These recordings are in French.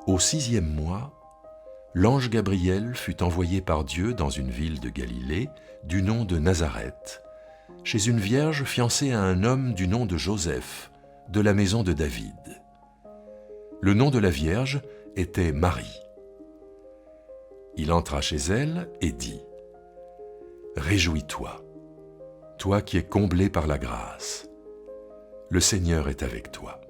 Au 6e mois, l'ange Gabriel fut envoyé par Dieu dans une ville de Galilée du nom de Nazareth, chez une vierge fiancée à un homme du nom de Joseph, de la maison de David. Le nom de la vierge était Marie. Il entra chez elle et dit : « Réjouis-toi, toi qui es comblée par la grâce. Le Seigneur est avec toi. »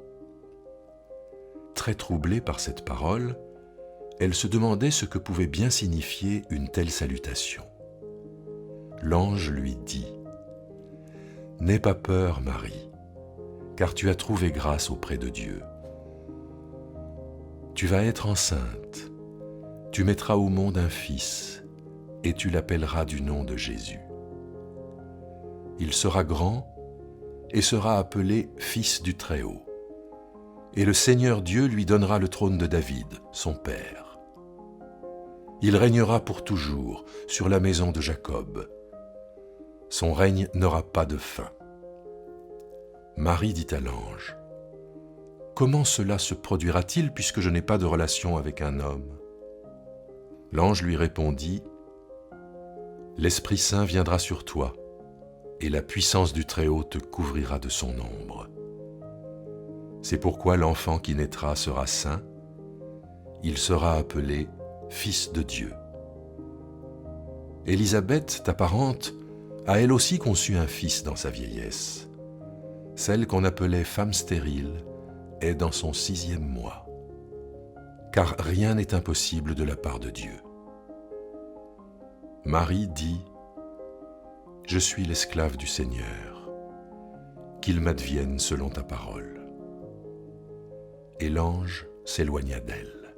Très troublée par cette parole, elle se demandait ce que pouvait bien signifier une telle salutation. L'ange lui dit : « N'aie pas peur, Marie, car tu as trouvé grâce auprès de Dieu. Tu vas être enceinte, tu mettras au monde un fils, et tu l'appelleras du nom de Jésus. Il sera grand et sera appelé Fils du Très-Haut. Et le Seigneur Dieu lui donnera le trône de David, son père. Il régnera pour toujours sur la maison de Jacob. Son règne n'aura pas de fin. » Marie dit à l'ange : « Comment cela se produira-t-il puisque je n'ai pas de relation avec un homme ? » L'ange lui répondit : « L'Esprit Saint viendra sur toi, et la puissance du Très-Haut te couvrira de son ombre. C'est pourquoi l'enfant qui naîtra sera saint, il sera appelé Fils de Dieu. Élisabeth, ta parente, a elle aussi conçu un fils dans sa vieillesse. Celle qu'on appelait femme stérile est dans son 6e mois. Car rien n'est impossible de la part de Dieu. » Marie dit : « Je suis l'esclave du Seigneur, qu'il m'advienne selon ta parole. » Et l'ange s'éloigna d'elle.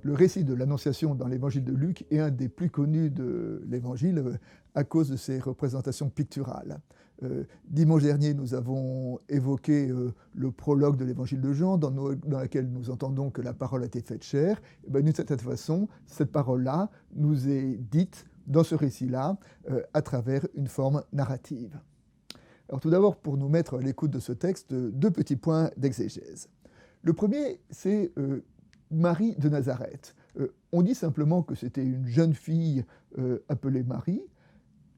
Le récit de l'Annonciation dans l'évangile de Luc est un des plus connus de l'évangile à cause de ses représentations picturales. Dimanche dernier, nous avons évoqué le prologue de l'évangile de Jean, dans lequel nous entendons que la parole a été faite chair. D'une certaine façon, cette parole-là nous est dite dans ce récit-là à travers une forme narrative. Alors tout d'abord, pour nous mettre à l'écoute de ce texte, 2 petits points d'exégèse. Le premier, c'est Marie de Nazareth. On dit simplement que c'était une jeune fille appelée Marie,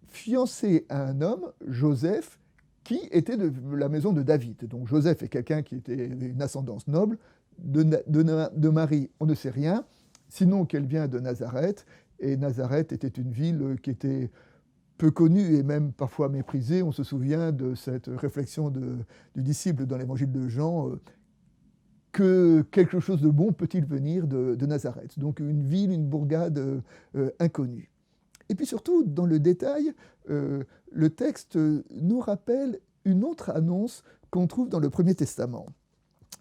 fiancée à un homme, Joseph, qui était de la maison de David. Donc Joseph est quelqu'un qui avait une ascendance noble. De Marie, on ne sait rien, sinon qu'elle vient de Nazareth. Et Nazareth était une ville qui était peu connue et même parfois méprisée. On se souvient de cette réflexion du disciple dans l'évangile de Jean, que quelque chose de bon peut-il venir de Nazareth. Donc une ville, une bourgade inconnue. Et puis surtout, dans le détail, le texte nous rappelle une autre annonce qu'on trouve dans le Premier Testament.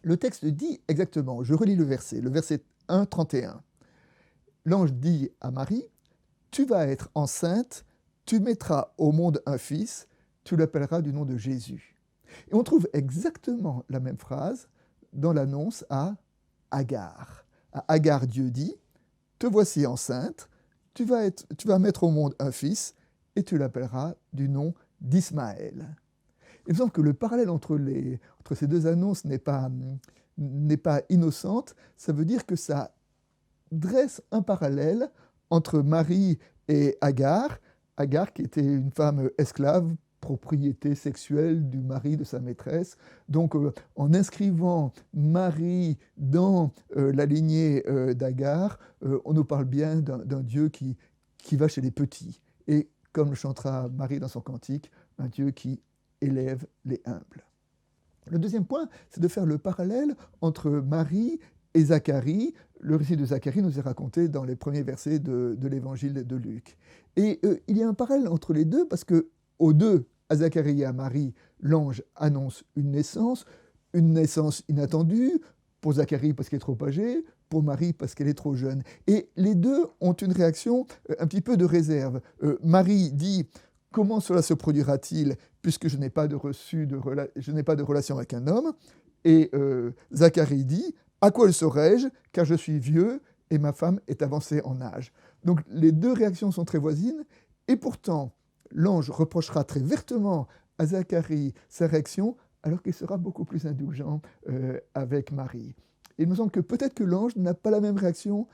Le texte dit exactement, je relis le verset 1, 31. L'ange dit à Marie : « Tu vas être enceinte, tu mettras au monde un fils, tu l'appelleras du nom de Jésus. » Et on trouve exactement la même phrase dans l'annonce à Agar. À Agar, Dieu dit : « Te voici enceinte, tu vas mettre au monde un fils, et tu l'appelleras du nom d'Ismaël. » Il me semble que le parallèle entre ces 2 annonces n'est pas innocente. Ça veut dire que ça dresse un parallèle entre Marie et Agar. Agar qui était une femme esclave, propriété sexuelle du mari de sa maîtresse. Donc en inscrivant Marie dans la lignée d'Agar, on nous parle bien d'un Dieu qui va chez les petits. Et comme le chantera Marie dans son cantique, un Dieu qui élève les humbles. Le deuxième point, c'est de faire le parallèle entre Marie et Zacharie. Le récit de Zacharie nous est raconté dans les premiers versets de l'évangile de Luc. Et il y a un parallèle entre les deux parce que aux deux, à Zacharie et à Marie, l'ange annonce une naissance inattendue, pour Zacharie parce qu'elle est trop âgée, pour Marie parce qu'elle est trop jeune. Et les deux ont une réaction un petit peu de réserve. Marie dit « Comment cela se produira-t-il puisque je n'ai pas de relation avec un homme ?» Et Zacharie dit « À quoi le saurais-je car je suis vieux et ma femme est avancée en âge. » Donc les deux réactions sont très voisines et pourtant l'ange reprochera très vertement à Zacharie sa réaction alors qu'il sera beaucoup plus indulgent avec Marie. Et il me semble que peut-être que l'ange n'a pas la même réaction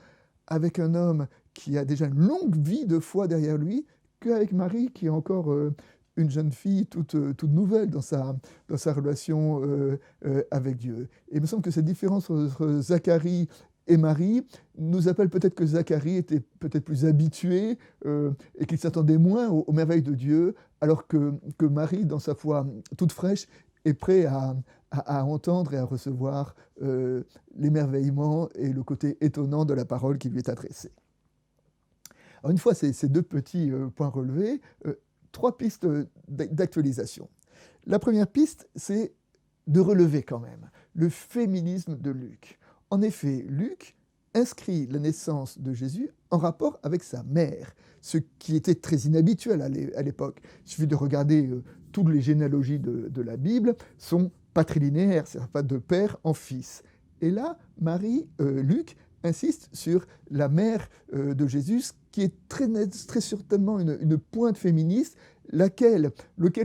avec un homme qui a déjà une longue vie de foi derrière lui qu'avec Marie, qui est encore une jeune fille toute nouvelle dans sa relation avec Dieu. Et il me semble que cette différence entre Zacharie et Marie nous appelle peut-être que Zacharie était peut-être plus habitué et qu'il s'attendait moins aux merveilles de Dieu, alors que Marie, dans sa foi toute fraîche, est prêt à entendre et à recevoir l'émerveillement et le côté étonnant de la parole qui lui est adressée. Alors une fois ces deux petits points relevés, trois pistes d'actualisation. La première piste, c'est de relever quand même le féminisme de Luc. En effet, Luc inscrit la naissance de Jésus en rapport avec sa mère, ce qui était très inhabituel à l'époque. Il suffit de regarder toutes les généalogies de la Bible sont patrilinéaires, c'est-à-dire pas de père en fils. Et là, Luc insiste sur la mère de Jésus, qui est très certainement une pointe féministe, lequel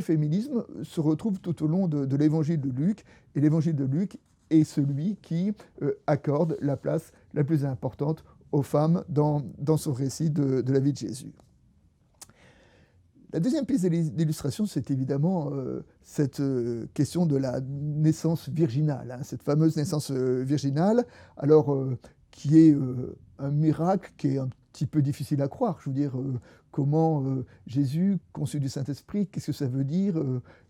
féminisme se retrouve tout au long de l'évangile de Luc. Et l'évangile de Luc est celui qui accorde la place la plus importante aux femmes dans son récit de la vie de Jésus. La deuxième piste d'illustration, c'est évidemment cette question de la naissance virginale, cette fameuse naissance virginale, alors qui est un miracle qui est un petit peu difficile à croire. Je veux dire, comment Jésus, conçu du Saint-Esprit, qu'est-ce que ça veut dire?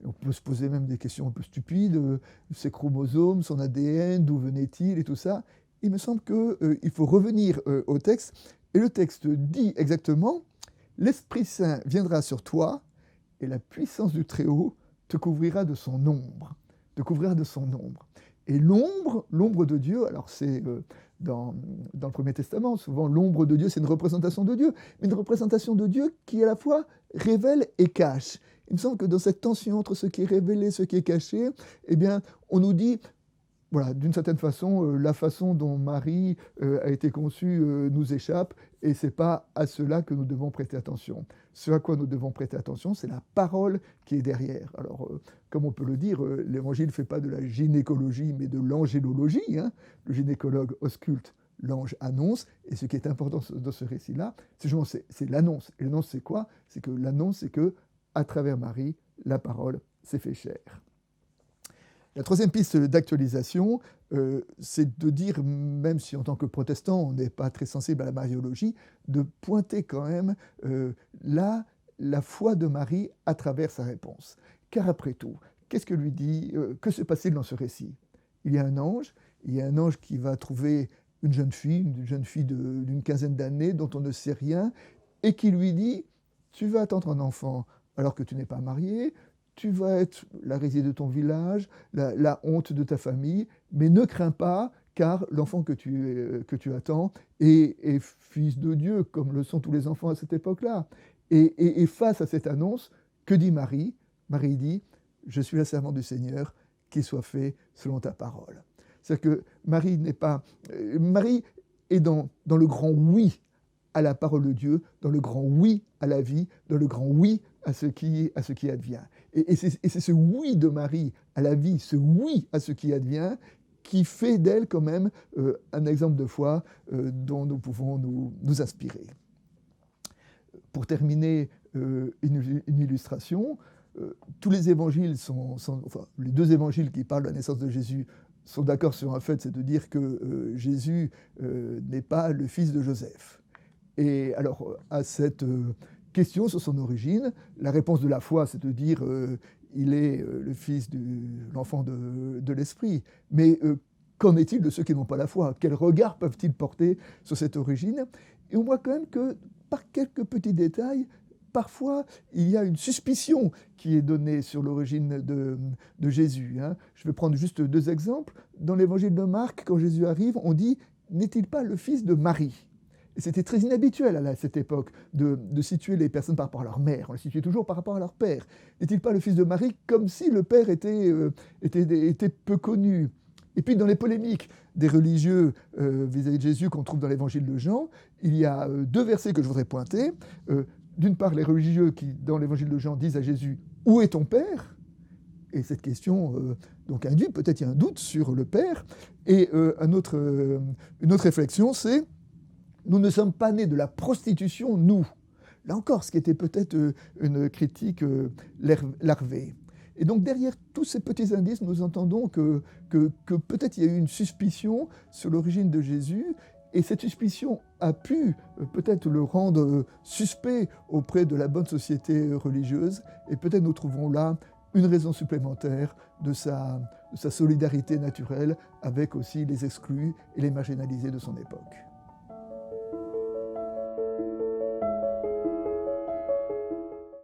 On peut se poser même des questions un peu stupides, ses chromosomes, son ADN, d'où venait-il et tout ça. Il me semble qu'il faut revenir au texte, et le texte dit exactement « L'Esprit Saint viendra sur toi, et la puissance du Très-Haut te couvrira de son ombre. » Te couvrira de son ombre. Et l'ombre de Dieu, alors c'est dans le Premier Testament, souvent l'ombre de Dieu, c'est une représentation de Dieu, mais une représentation de Dieu qui à la fois révèle et cache. Il me semble que dans cette tension entre ce qui est révélé et ce qui est caché, eh bien, on nous dit, voilà, d'une certaine façon, la façon dont Marie a été conçue nous échappe, et ce n'est pas à cela que nous devons prêter attention. Ce à quoi nous devons prêter attention, c'est la parole qui est derrière. Alors, comme on peut le dire, l'Évangile ne fait pas de la gynécologie, mais de l'angélologie. Hein. Le gynécologue ausculte, l'ange annonce, et ce qui est important dans ce récit-là, c'est l'annonce. Et l'annonce, c'est quoi? C'est que l'annonce, c'est que, à travers Marie, la parole s'est fait chair. La troisième piste d'actualisation, c'est de dire, même si en tant que protestant, on n'est pas très sensible à la mariologie, de pointer quand même la foi de Marie à travers sa réponse. Car après tout, qu'est-ce que lui dit, que se passe-t-il dans ce récit? Il y a un ange qui va trouver une jeune fille d'une quinzaine d'années dont on ne sait rien, et qui lui dit, tu vas attendre un enfant alors que tu n'es pas marié, tu vas être la risée de ton village, la honte de ta famille, mais ne crains pas, car l'enfant que tu attends est fils de Dieu, comme le sont tous les enfants à cette époque-là. Et face à cette annonce, que dit Marie? Marie dit, je suis la servante du Seigneur, qu'il soit fait selon ta parole. C'est-à-dire que Marie est dans le grand oui à la parole de Dieu, dans le grand oui à la vie, dans le grand oui à ce qui advient. Et c'est ce oui de Marie à la vie, ce oui à ce qui advient, qui fait d'elle quand même un exemple de foi dont nous pouvons nous inspirer. Pour terminer une illustration, tous les évangiles les deux évangiles qui parlent de la naissance de Jésus sont d'accord sur un fait, c'est de dire que Jésus n'est pas le fils de Joseph. Et alors, à cette question sur son origine, la réponse de la foi, c'est de dire il est le fils l'enfant de l'Esprit. Mais qu'en est-il de ceux qui n'ont pas la foi? Quel regard peuvent-ils porter sur cette origine? Et on voit quand même que, par quelques petits détails, parfois, il y a une suspicion qui est donnée sur l'origine de Jésus. Hein. Je vais prendre juste deux exemples. Dans l'évangile de Marc, quand Jésus arrive, on dit « N'est-il pas le fils de Marie ?» Et c'était très inhabituel à cette époque de situer les personnes par rapport à leur mère. On les situait toujours par rapport à leur père. N'est-il pas le fils de Marie? Comme si le père était peu connu. Et puis dans les polémiques des religieux vis-à-vis de Jésus qu'on trouve dans l'évangile de Jean, il y a deux versets que je voudrais pointer. D'une part, les religieux qui, dans l'évangile de Jean, disent à Jésus « Où est ton père ?» Et cette question donc induit peut-être un doute sur le Père. Et une autre réflexion, c'est nous ne sommes pas nés de la prostitution, nous. Là encore, ce qui était peut-être une critique larvée. Et donc derrière tous ces petits indices, nous entendons que peut-être il y a eu une suspicion sur l'origine de Jésus, et cette suspicion a pu peut-être le rendre suspect auprès de la bonne société religieuse, et peut-être nous trouvons là une raison supplémentaire de sa solidarité naturelle avec aussi les exclus et les marginalisés de son époque.